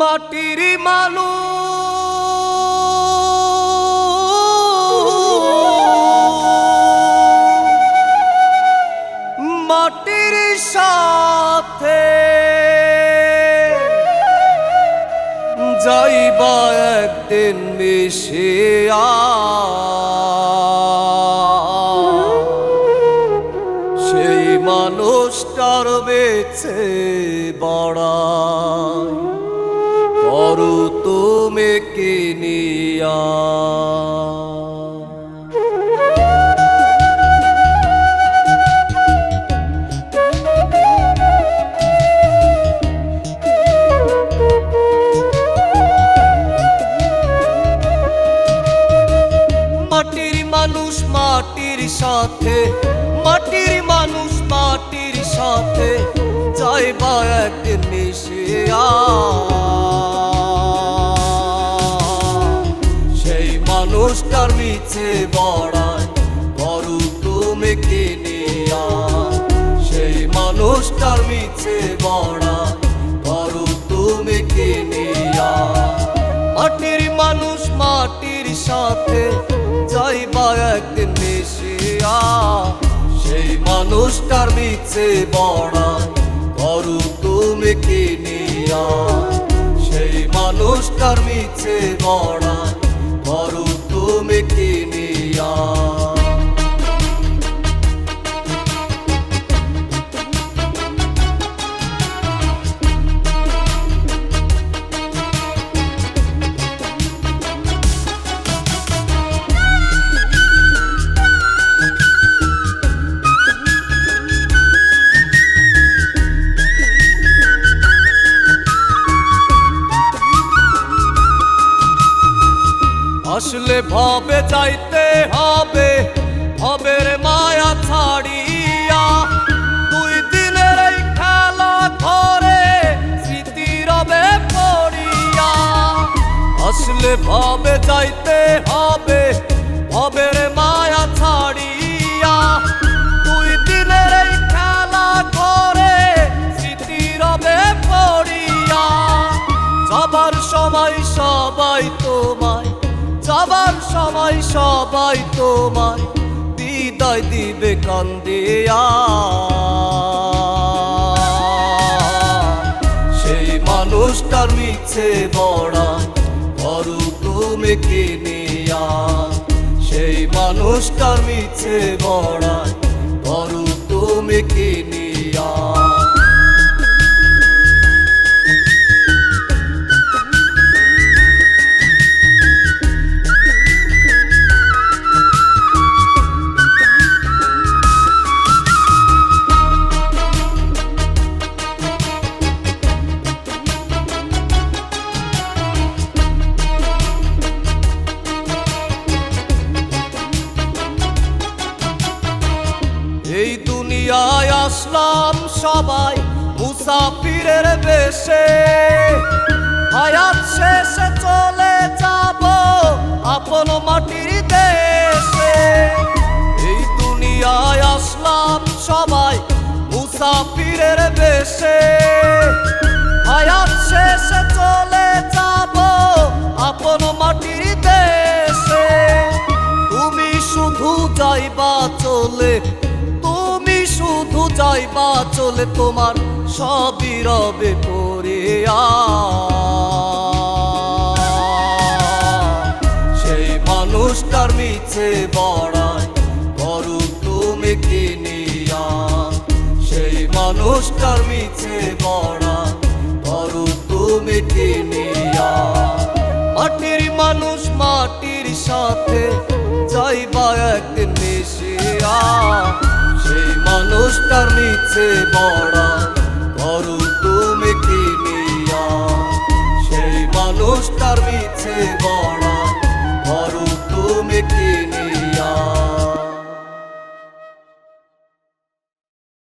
মাটির মানুষ মাটির সাথে যাইবা একদিন মিশে সেই মানুষটার বেঁচে বড়াই করু তুমি কিনিয়া। মাটির মানুষ মাটির সাথে, মাটির মানুষ মাটির সাথে যাইবা একদিন মিশিয়া সেই মানুষটার মিছে বড়াই করু তুমি কিনিয়া। সেই মানুষটার মিছে বড়াই করু তুমি কিনিয়া। মাটির মানুষ মাটির সাথে যাইবা একদিন মিশিয়া সেই মানুষটার মিছে বড়াই করু তুমি কিনিয়া। সেই মানুষটার মিছে বড়াই করু তুমি কিনিয়া। আসলে ভাবে যাইতে হবে, ভবের মায়া ছাড়িয়া দুই দিনের এই খেলা ঘরে স্মৃতি রবে পড়িয়া। আসলে ভাবে যাইতে হবে, ভবের মায়া ছাড়িয়া দুই দিনের এই খেলা ঘরে স্মৃতি রবে পড়িয়া। যাবার সময় সবাই তোমায়, যাবার সময় সবাই তোমায় বিদায় দিবে কান্দিয়া। সেই মানুষটার মিছে বড়াই করু তুমি কিনিয়া। সেই মানুষটার মিছে বড়াই করু তুমি কিনিয়া। এই দুনিয়ায় আসলাম সবাই মুসাফিরের বেশে, হায়াত শেষে চলে যাব আপন মাটির দেশে। এই দুনিয়ায় আসলাম সবাই মুসাফিরের বেশে, হায়াত শেষে চলে যাব আপন মাটির দেশে। তুমি শুধু যাইবা চলে, তুমি শুধু যাইবা চলে তোমার সবই রবে পড়িয়া। সেই মানুষটার মিছে বড়াই করু তুমি কিনিয়া। সেই মানুষটার মিছে বড়াই করু তুমি কিনিয়া। মাটির মানুষ মাটির সাথে যাইবা একদিন মিশিয়া সেই মানুষটার মিছে বড়াই